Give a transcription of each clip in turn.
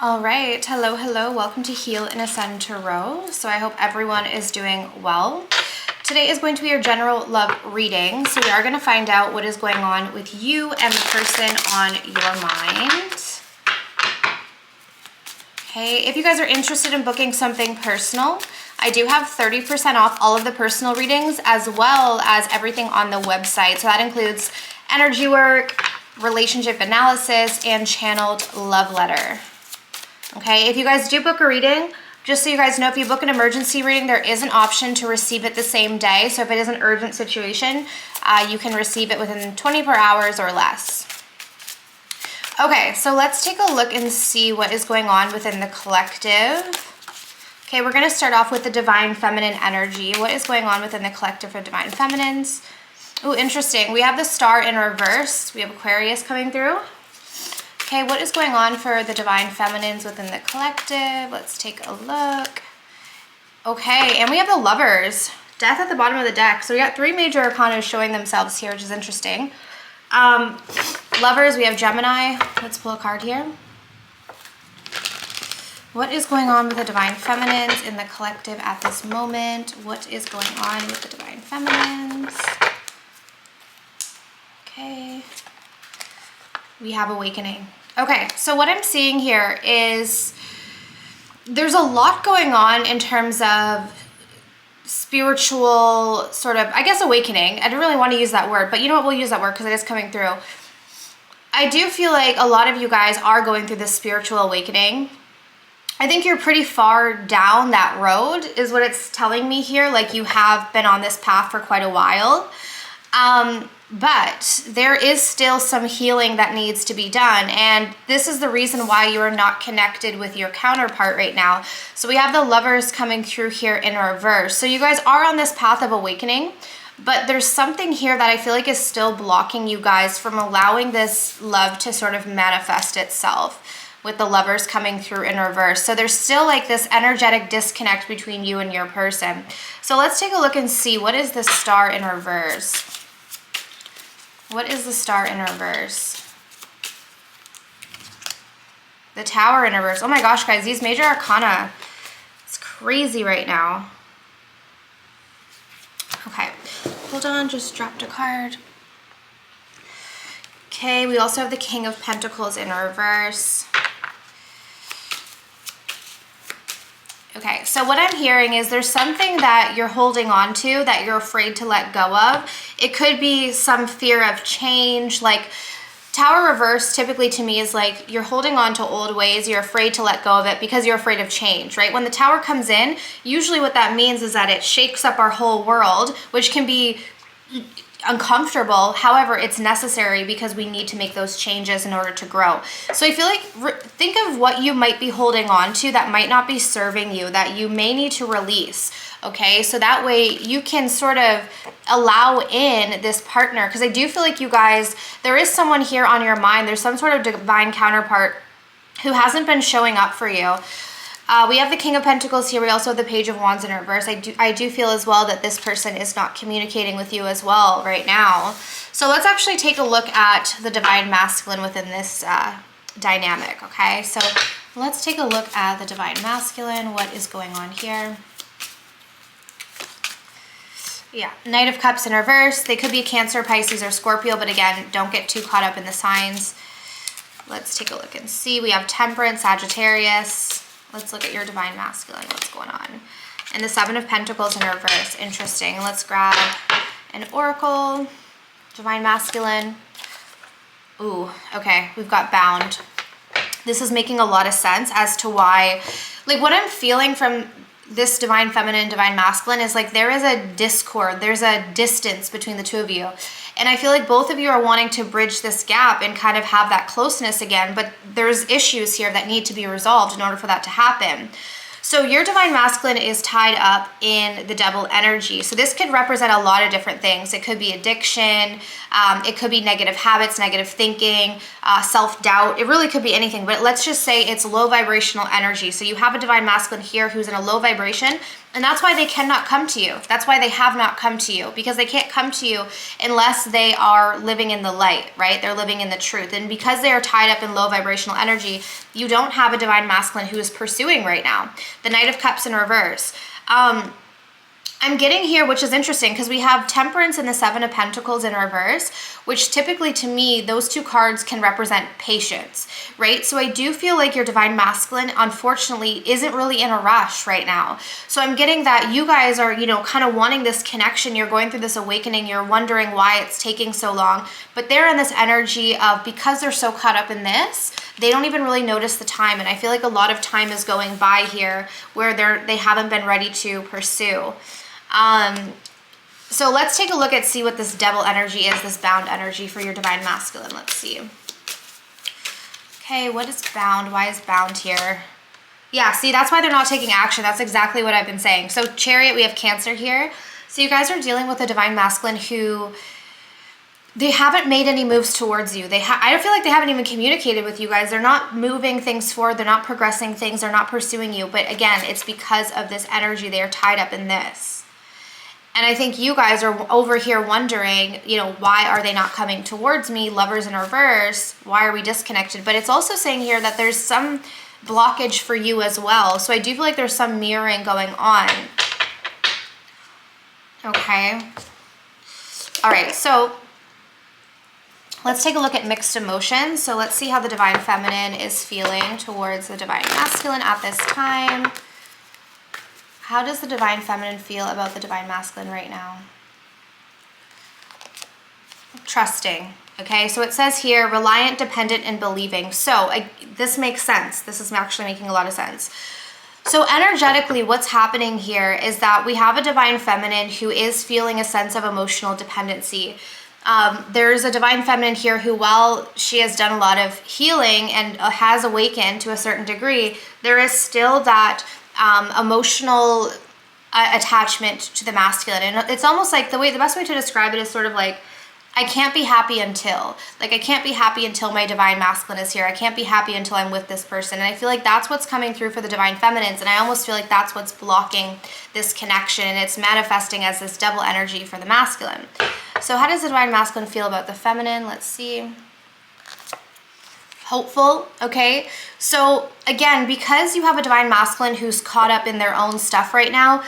All right, hello, welcome to Heal and Ascend Tarot. So I hope everyone is doing well. Today is going to be your general love reading. So we are going to find out what is going on with you and the person on your mind. Okay, if you guys are interested in booking something personal, I do have 30% off all of the personal readings as well as everything on the website. So that includes energy work, relationship analysis, and channeled love letter. Okay, if you guys do book a reading, just so you guys know, if you book an emergency reading, there is an option to receive it the same day. So if it is an urgent situation, you can receive it within 24 hours or less. Okay, so let's take a look and see what is going on within the collective. Okay, we're going to start off with the Divine Feminine energy. What is going on within the collective for Divine Feminines? Oh, interesting. We have the Star in reverse. We have Aquarius coming through. Okay, what is going on for the Divine Feminines within the collective? Let's take a look. Okay, and we have the Lovers. Death at the bottom of the deck. So we got three major arcana showing themselves here, which is interesting. Lovers, we have Gemini. Let's pull a card here. What is going on with the Divine Feminines in the collective at this moment? What is going on with the Divine Feminines? Okay. We have Awakening. Okay, so what I'm seeing here is there's a lot going on in terms of spiritual sort of, I guess, awakening. I don't really want to use that word, but you know what? We'll use that word because it is coming through. I do feel like a lot of you guys are going through this spiritual awakening. I think you're pretty far down that road is what it's telling me here. Like you have been on this path for quite a while. But there is still some healing that needs to be done. And this is the reason why you are not connected with your counterpart right now. So we have the Lovers coming through here in reverse. So you guys are on this path of awakening, but there's something here that I feel like is still blocking you guys from allowing this love to sort of manifest itself with the Lovers coming through in reverse. So there's still like this energetic disconnect between you and your person. So let's take a look and see, what is the Star in reverse? What is the Star in reverse? The Tower in reverse. Oh my gosh, guys, these major arcana, it's crazy right now. Okay, hold on, just dropped a card. Okay, we also have the King of Pentacles in reverse. Okay, so what I'm hearing is there's something that you're holding on to that you're afraid to let go of. It could be some fear of change. Like Tower reverse typically to me is like you're holding on to old ways, you're afraid to let go of it because you're afraid of change, right? When the Tower comes in, usually what that means is that it shakes up our whole world, which can be uncomfortable. However, it's necessary because we need to make those changes in order to grow. So I feel like think of what you might be holding on to that might not be serving you, that you may need to release. Okay, so that way you can sort of allow in this partner, because I do feel like you guys, there is someone here on your mind, there's some sort of divine counterpart who hasn't been showing up for you. We have the King of Pentacles here. We also have the Page of Wands in reverse. I do feel as well that this person is not communicating with you as well right now. So let's actually take a look at the Divine Masculine within this dynamic, okay? So let's take a look at the Divine Masculine. What is going on here? Yeah, Knight of Cups in reverse. They could be Cancer, Pisces, or Scorpio, but again, don't get too caught up in the signs. Let's take a look and see. We have Temperance, Sagittarius. Let's look at your Divine Masculine. What's going on? And the Seven of Pentacles in reverse. Interesting. Let's grab an Oracle. Divine Masculine. Ooh, okay. We've got Bound. This is making a lot of sense as to why, like what I'm feeling from this Divine Feminine, Divine Masculine is like there is a discord. There's a distance between the two of you. And I feel like both of you are wanting to bridge this gap and kind of have that closeness again, but there's issues here that need to be resolved in order for that to happen. So your Divine Masculine is tied up in the Devil energy. So this could represent a lot of different things. It could be addiction. It could be negative habits, negative thinking, self-doubt. It really could be anything, but let's just say it's low vibrational energy. So you have a Divine Masculine here who's in a low vibration, And that's why they cannot come to you. That's why they have not come to you, because they can't come to you unless they are living in the light, right? They're living in the truth. And because they are tied up in low vibrational energy, you don't have a divine masculine who is pursuing right now. The Knight of Cups in reverse. I'm getting here, which is interesting, because we have Temperance and the Seven of Pentacles in reverse, which typically to me, those two cards can represent patience, right? So I do feel like your divine masculine, unfortunately, isn't really in a rush right now. So I'm getting that you guys are, you know, kind of wanting this connection. You're going through this awakening. You're wondering why it's taking so long. But they're in this energy of, because they're so caught up in this, they don't even really notice the time. And I feel like a lot of time is going by here where they haven't been ready to pursue. So let's take a look at, see what this Devil energy is, this bound energy for your divine masculine. Let's see. Okay, what is bound? Why is bound here? Yeah, see, that's why they're not taking action. That's exactly what I've been saying. So Chariot, we have Cancer here. So you guys are dealing with a divine masculine who, they haven't made any moves towards you. I don't feel like they haven't even communicated with you guys. They're not moving things forward. They're not progressing things. They're not pursuing you. But again, it's because of this energy. They are tied up in this. And I think you guys are over here wondering, you know, why are they not coming towards me? Lovers in reverse. Why are we disconnected? But it's also saying here that there's some blockage for you as well. So I do feel like there's some mirroring going on. Okay. All right. So let's take a look at mixed emotions. So let's see how the divine feminine is feeling towards the divine masculine at this time. How does the divine feminine feel about the divine masculine right now? Trusting. Okay, so it says here, reliant, dependent, and believing. So this makes sense. This is actually making a lot of sense. So energetically, what's happening here is that we have a divine feminine who is feeling a sense of emotional dependency. There's a divine feminine here who, while she has done a lot of healing and has awakened to a certain degree, there is still that emotional attachment to the masculine. And it's almost like the best way to describe it is sort of like, I can't be happy until, like, I can't be happy until my divine masculine is here. I can't be happy until I'm with this person. And I feel like that's what's coming through for the divine feminines. And I almost feel like that's what's blocking this connection. And it's manifesting as this double energy for the masculine. So how does the divine masculine feel about the feminine? Let's see. Hopeful. Okay. So again, because you have a divine masculine who's caught up in their own stuff right now,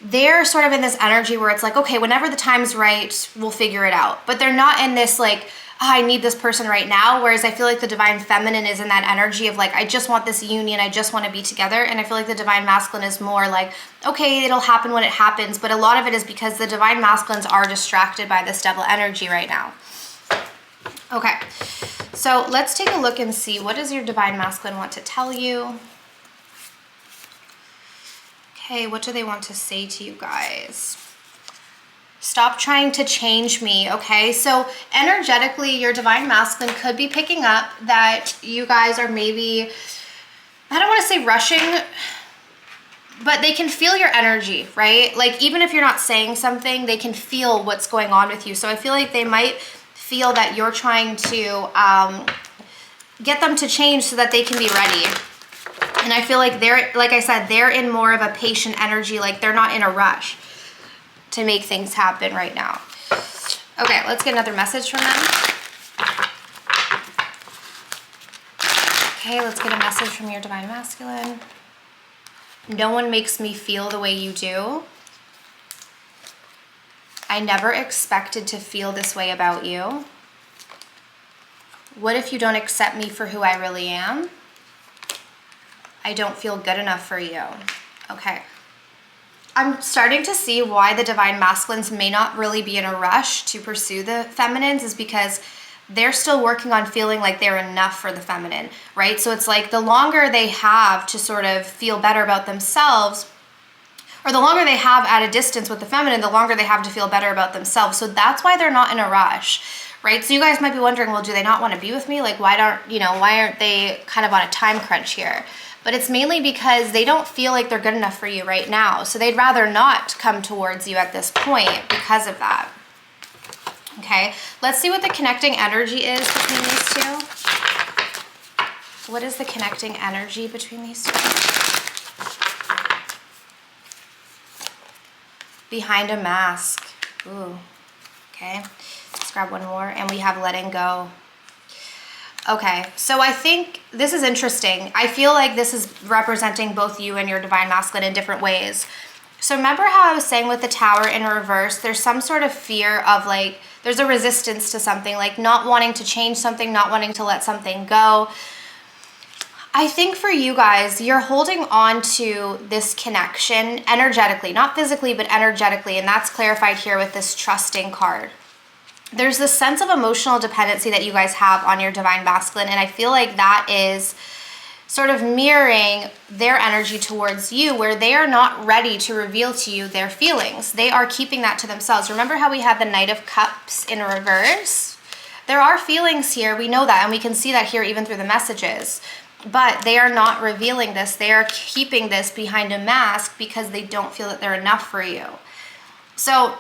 they're sort of in this energy where it's like, okay, whenever the time's right, we'll figure it out. But they're not in this like, oh, I need this person right now. Whereas I feel like the divine feminine is in that energy of like, I just want this union. I just want to be together. And I feel like the divine masculine is more like, okay, it'll happen when it happens. But a lot of it is because the divine masculines are distracted by this double energy right now. Okay. So let's take a look and see, what does your divine masculine want to tell you? Okay, what do they want to say to you guys? Stop trying to change me, okay? So energetically, your divine masculine could be picking up that you guys are maybe, I don't want to say rushing, but they can feel your energy, right? Like even if you're not saying something, they can feel what's going on with you. So I feel like they might feel that you're trying to get them to change so that they can be ready. And I feel like they're, like I said, they're in more of a patient energy, like they're not in a rush to make things happen right now. Okay, let's get another message from them. Okay, let's get a message from your divine masculine. No one makes me feel the way you do. I never expected to feel this way about you. What if you don't accept me for who I really am? I don't feel good enough for you. Okay. I'm starting to see why the divine masculines may not really be in a rush to pursue the feminines, is because they're still working on feeling like they're enough for the feminine, right? So it's like the longer they have to sort of feel better about themselves, or the longer they have at a distance with the feminine, the longer they have to feel better about themselves. So that's why they're not in a rush, right? So you guys might be wondering, well, do they not want to be with me? Like, why aren't they kind of on a time crunch here? But it's mainly because they don't feel like they're good enough for you right now. So they'd rather not come towards you at this point because of that. Okay, let's see what the connecting energy is between these two. What is the connecting energy between these two? Behind a mask. Ooh, okay. Let's grab one more, and we have letting go. Okay, so I think this is interesting. I feel like this is representing both you and your divine masculine in different ways. So remember how I was saying with the Tower in reverse, there's some sort of fear of like, there's a resistance to something, like not wanting to change something, not wanting to let something go. I think for you guys, you're holding on to this connection energetically, not physically, but energetically, and that's clarified here with this trusting card. There's this sense of emotional dependency that you guys have on your divine masculine, and I feel like that is sort of mirroring their energy towards you, where they are not ready to reveal to you their feelings. They are keeping that to themselves. Remember how we had the Knight of Cups in reverse? There are feelings here, we know that, and we can see that here even through the messages. But they are not revealing this. They are keeping this behind a mask because they don't feel that they're enough for you. So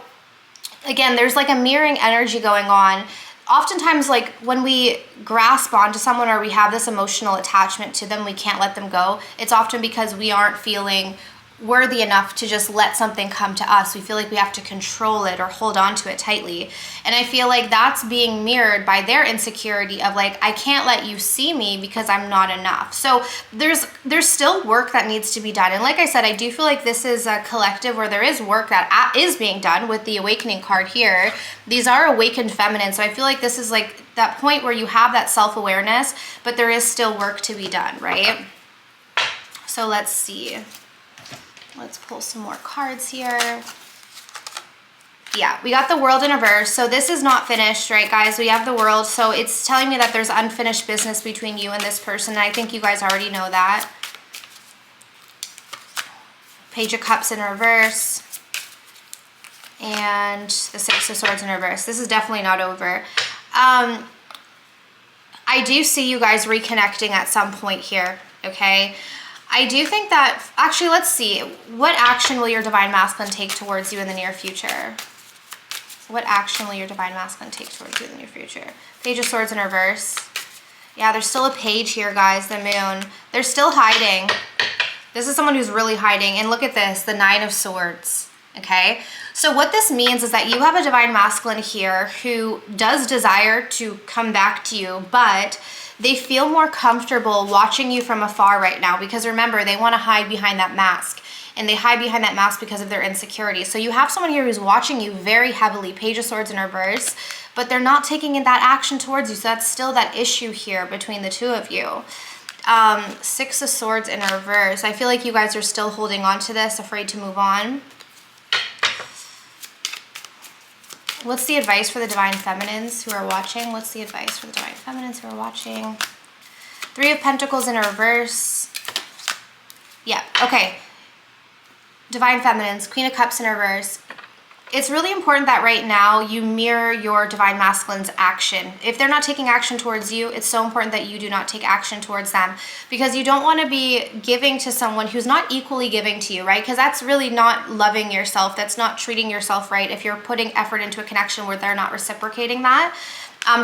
again, there's like a mirroring energy going on. Oftentimes, like when we grasp onto someone or we have this emotional attachment to them, we can't let them go. It's often because we aren't feeling worthy enough to just let something come to us. We feel like we have to control it or hold on to it tightly. And I feel like that's being mirrored by their insecurity of like, I can't let you see me because I'm not enough. So there's still work that needs to be done. And like I said, I do feel like this is a collective where there is work that is being done with the Awakening card here. These are awakened feminine. So I feel like this is like that point where you have that self-awareness, but there is still work to be done, right? So let's see. Let's pull some more cards here. Yeah, we got the World in reverse. So this is not finished, right, guys? We have the World. So it's telling me that there's unfinished business between you and this person. And I think you guys already know that. Page of Cups in reverse. And the Six of Swords in reverse. This is definitely not over. I do see you guys reconnecting at some point here, okay? I do think that, actually, let's see. What action will your divine masculine take towards you in the near future? What action will your divine masculine take towards you in the near future? Page of Swords in reverse. Yeah, there's still a page here, guys, the Moon. They're still hiding. This is someone who's really hiding. And look at this, the Nine of Swords, okay? So what this means is that you have a divine masculine here who does desire to come back to you, but they feel more comfortable watching you from afar right now because remember, they want to hide behind that mask, and they hide behind that mask because of their insecurity. So you have someone here who's watching you very heavily, Page of Swords in reverse, but they're not taking in that action towards you. So that's still that issue here between the two of you. Six of Swords in reverse. I feel like you guys are still holding on to this, afraid to move on. What's the advice for the Divine Feminines who are watching? What's the advice for the Divine Feminines who are watching? Three of Pentacles in reverse. Yeah, okay. Divine Feminines, Queen of Cups in reverse. It's really important that right now you mirror your divine masculine's action. If they're not taking action towards you, it's so important that you do not take action towards them because you don't want to be giving to someone who's not equally giving to you, right? Because that's really not loving yourself. That's not treating yourself right if you're putting effort into a connection where they're not reciprocating that.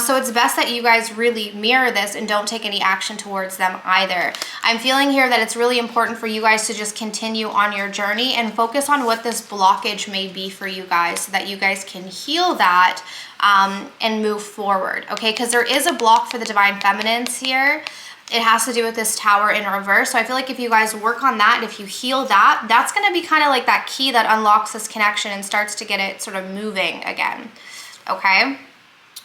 So it's best that you guys really mirror this and don't take any action towards them either. I'm feeling here that it's really important for you guys to just continue on your journey and focus on what this blockage may be for you guys so that you guys can heal that and move forward, okay? Because there is a block for the Divine Feminines here. It has to do with this Tower in reverse. So I feel like if you guys work on that, if you heal that, that's going to be kind of like that key that unlocks this connection and starts to get it sort of moving again, okay?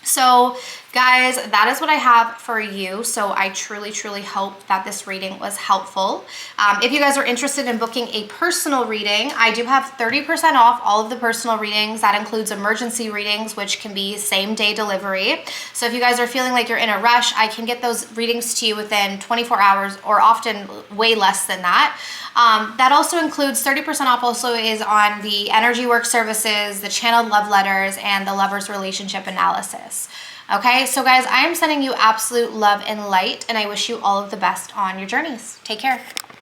So guys, that is what I have for you. So I truly, truly hope that this reading was helpful. If you guys are interested in booking a personal reading, I do have 30% off all of the personal readings. That includes emergency readings, which can be same day delivery. So if you guys are feeling like you're in a rush, I can get those readings to you within 24 hours or often way less than that. That also includes 30% off also is on the energy work services, the channeled love letters, and the lover's relationship analysis. Okay, so guys, I am sending you absolute love and light, and I wish you all of the best on your journeys. Take care.